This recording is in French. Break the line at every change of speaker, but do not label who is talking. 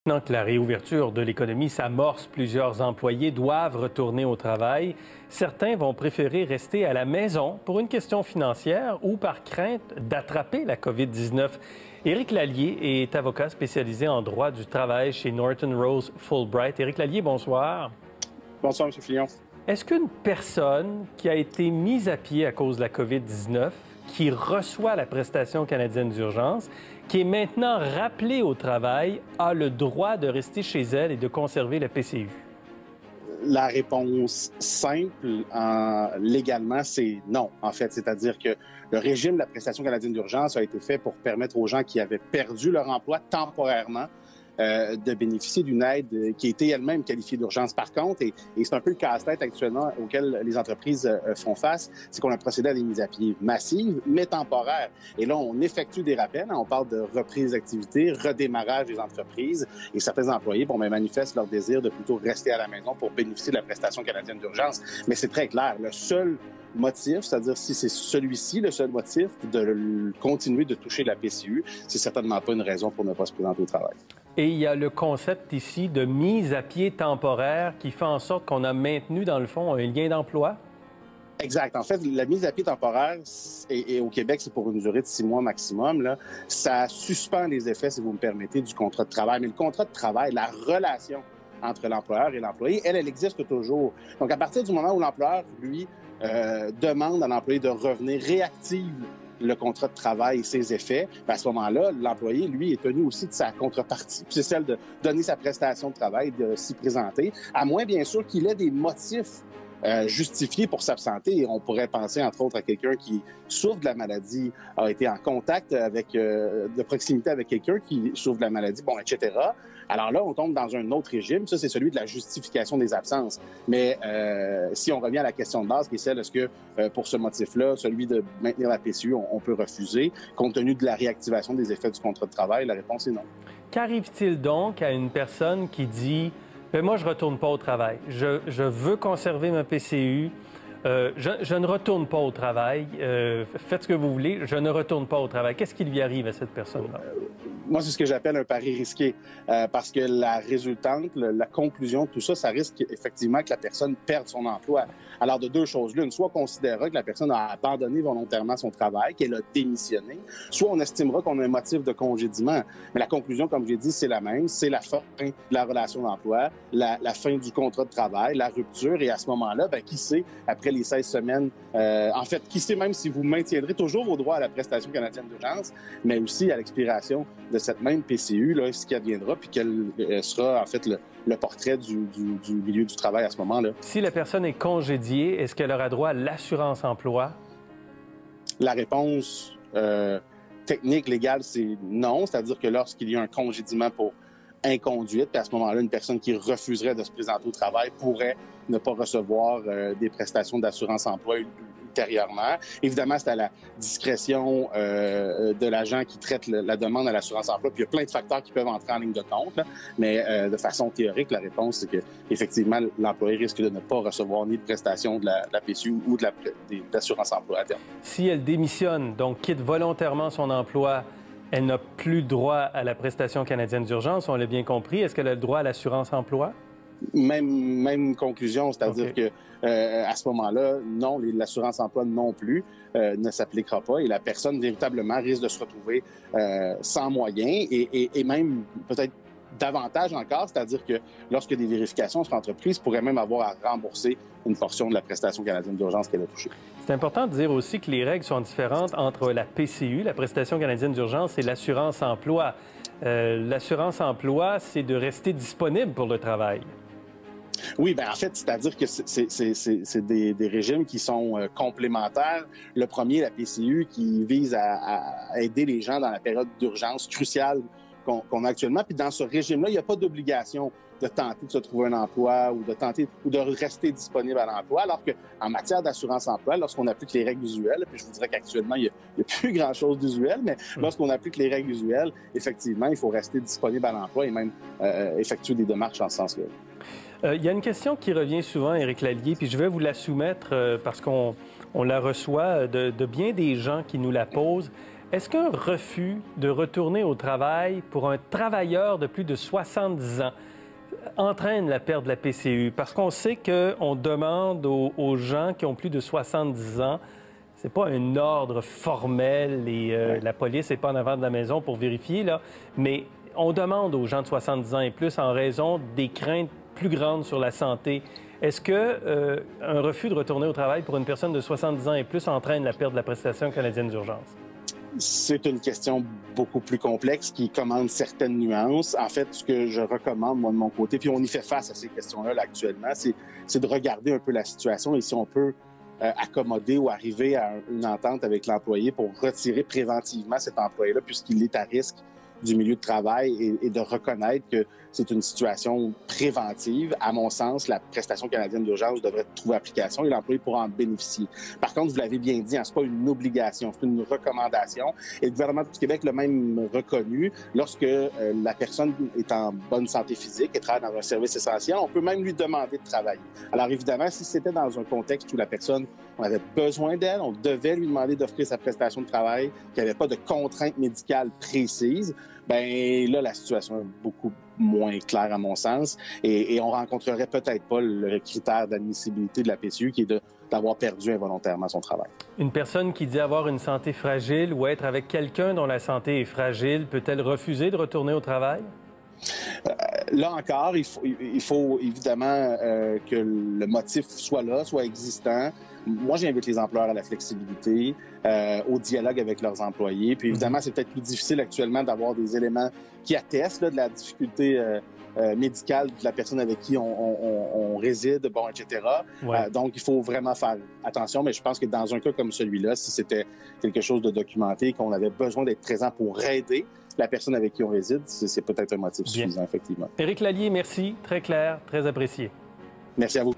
Maintenant que la réouverture de l'économie s'amorce, plusieurs employés doivent retourner au travail. Certains vont préférer rester à la maison pour une question financière ou par crainte d'attraper la COVID-19. Éric Lallier est avocat spécialisé en droit du travail chez Norton Rose Fulbright. Éric Lallier, bonsoir.
Bonsoir, M. Fillon.
Est-ce qu'une personne qui a été mise à pied à cause de la COVID-19, qui reçoit la prestation canadienne d'urgence, qui est maintenant rappelée au travail, a le droit de rester chez elle et de conserver la PCU?
La réponse simple, légalement, c'est non, en fait. C'est-à-dire que le régime de la prestation canadienne d'urgence a été fait pour permettre aux gens qui avaient perdu leur emploi temporairement de bénéficier d'une aide qui était elle-même qualifiée d'urgence. Par contre, et c'est un peu le casse-tête actuellement auquel les entreprises font face, c'est qu'on a procédé à des mises à pied massives, mais temporaires. Et là, on effectue des rappels, on parle de reprise d'activité, redémarrage des entreprises, et certains employés manifestent leur désir de plutôt rester à la maison pour bénéficier de la prestation canadienne d'urgence. Mais c'est très clair, le seul motif, c'est-à-dire si c'est celui-ci le seul motif de continuer de toucher la PCU, c'est certainement pas une raison pour ne pas se présenter au travail.
Et il y a le concept ici de mise à pied temporaire qui fait en sorte qu'on a maintenu, dans le fond, un lien d'emploi?
Exact. En fait, la mise à pied temporaire, et au Québec, c'est pour une durée de 6 mois maximum, là, ça suspend les effets, si vous me permettez, du contrat de travail. Mais le contrat de travail, la relation entre l'employeur et l'employé, elle existe toujours. Donc, à partir du moment où l'employeur, lui, demande à l'employé de revenir, réactive le contrat de travail et ses effets, à ce moment-là, l'employé, lui, est tenu aussi de sa contrepartie. C'est celle de donner sa prestation de travail, de s'y présenter, à moins, bien sûr, qu'il ait des motifs justifiés pour s'absenter. Et on pourrait penser, entre autres, à quelqu'un qui souffre de la maladie, a été en contact de proximité avec quelqu'un qui souffre de la maladie, etc. Alors là, on tombe dans un autre régime. Ça, c'est celui de la justification des absences. Mais si on revient à la question de base, qui est celle, est-ce que pour ce motif-là, celui de maintenir la PCU, on peut refuser, compte tenu de la réactivation des effets du contrat de travail? La réponse est non.
Qu'arrive-t-il donc à une personne qui dit « Moi, je ne retourne pas au travail. Je veux conserver ma PCU. Je ne retourne pas au travail. Faites ce que vous voulez. Je ne retourne pas au travail. » Qu'est-ce qui lui arrive à cette personne-là?
Moi, c'est ce que j'appelle un pari risqué, parce que la résultante, la conclusion de tout ça, ça risque effectivement que la personne perde son emploi. Alors, de deux choses l'une, soit on considérera que la personne a abandonné volontairement son travail, qu'elle a démissionné, soit on estimera qu'on a un motif de congédiement. Mais la conclusion, comme j'ai dit, c'est la même, c'est la fin de la relation d'emploi, la fin du contrat de travail, la rupture, et à ce moment-là, qui sait, après les 16 semaines, en fait, qui sait même si vous maintiendrez toujours vos droits à la prestation canadienne d'urgence, mais aussi à l'expiration de cette même PCU, là, ce qui adviendra, puis quel sera en fait le portrait du milieu du travail à ce moment-là.
Si la personne est congédiée, est-ce qu'elle aura droit à l'assurance-emploi?
La réponse technique, légale, c'est non. C'est-à-dire que lorsqu'il y a un congédiement pour inconduite, puis à ce moment-là, une personne qui refuserait de se présenter au travail pourrait ne pas recevoir des prestations d'assurance-emploi ultérieurement. Évidemment, c'est à la discrétion de l'agent qui traite la demande à l'assurance-emploi. Puis il y a plein de facteurs qui peuvent entrer en ligne de compte, là. Mais de façon théorique, la réponse, c'est que effectivement, l'employé risque de ne pas recevoir ni de prestations de la PCU ou de l'assurance-emploi à terme.
Si elle démissionne, donc quitte volontairement son emploi, elle n'a plus droit à la prestation canadienne d'urgence, on l'a bien compris. Est-ce qu'elle a le droit à l'assurance-emploi?
Même conclusion, c'est-à-dire que à ce moment-là, non, l'assurance-emploi non plus ne s'appliquera pas et la personne véritablement risque de se retrouver sans moyens et même peut-être davantage encore, c'est-à-dire que lorsque des vérifications seront entreprises, pourrait même avoir à rembourser une portion de la prestation canadienne d'urgence qu'elle a touchée.
C'est important de dire aussi que les règles sont différentes entre la PCU, la prestation canadienne d'urgence, et l'assurance-emploi. L'assurance-emploi, c'est de rester disponible pour le travail.
Oui, en fait, c'est-à-dire que c'est des régimes qui sont complémentaires. Le premier, la PCU, qui vise à aider les gens dans la période d'urgence cruciale qu'on a actuellement. Puis dans ce régime-là, il n'y a pas d'obligation de tenter de se trouver un emploi ou de rester disponible à l'emploi, alors qu'en matière d'assurance-emploi, lorsqu'on applique les règles usuelles, puis je vous dirais qu'actuellement, il n'y a plus grand-chose d'usuel, mais lorsqu'on applique les règles usuelles, effectivement, il faut rester disponible à l'emploi et même effectuer des démarches en ce sens-là.
Il y a une question qui revient souvent, Éric Lallier, puis je vais vous la soumettre parce qu'on la reçoit de bien des gens qui nous la posent. Est-ce qu'un refus de retourner au travail pour un travailleur de plus de 70 ans entraîne la perte de la PCU? Parce qu'on sait qu'on demande aux gens qui ont plus de 70 ans, c'est pas un ordre formel et la police n'est pas en avant de la maison pour vérifier, là, mais on demande aux gens de 70 ans et plus en raison des craintes plus grandes sur la santé. Est-ce que un refus de retourner au travail pour une personne de 70 ans et plus entraîne la perte de la prestation canadienne d'urgence?
C'est une question beaucoup plus complexe qui commande certaines nuances. En fait, ce que je recommande, moi, de mon côté, puis on y fait face à ces questions-là là, actuellement, c'est de regarder un peu la situation et si on peut accommoder ou arriver à une entente avec l'employé pour retirer préventivement cet employé-là puisqu'il est à risque du milieu de travail et de reconnaître que c'est une situation préventive. À mon sens, la prestation canadienne d'urgence devrait trouver application et l'employé pourra en bénéficier. Par contre, vous l'avez bien dit, ce n'est pas une obligation, c'est une recommandation. Et le gouvernement du Québec l'a même reconnu. Lorsque la personne est en bonne santé physique et travaille dans un service essentiel, on peut même lui demander de travailler. Alors évidemment, si c'était dans un contexte où la personne, on avait besoin d'elle, on devait lui demander d'offrir sa prestation de travail, qu'il n'y avait pas de contraintes médicales précises, bien là, la situation est beaucoup moins claire à mon sens et on rencontrerait peut-être pas le critère d'admissibilité de la PCU qui est d'avoir perdu involontairement son travail.
Une personne qui dit avoir une santé fragile ou être avec quelqu'un dont la santé est fragile, peut-elle refuser de retourner au travail?
Là encore, il faut évidemment que le motif soit là, soit existant. Moi, j'invite les employeurs à la flexibilité, au dialogue avec leurs employés. Puis évidemment, c'est peut-être plus difficile actuellement d'avoir des éléments qui attestent là, de la difficulté médicale de la personne avec qui on réside, bon, etc.
Ouais.
Donc, il faut vraiment faire attention. Mais je pense que dans un cas comme celui-là, si c'était quelque chose de documenté, qu'on avait besoin d'être présent pour aider la personne avec qui on réside, c'est peut-être un motif suffisant, effectivement.
Éric Lallier, merci. Très clair, très apprécié.
Merci à vous.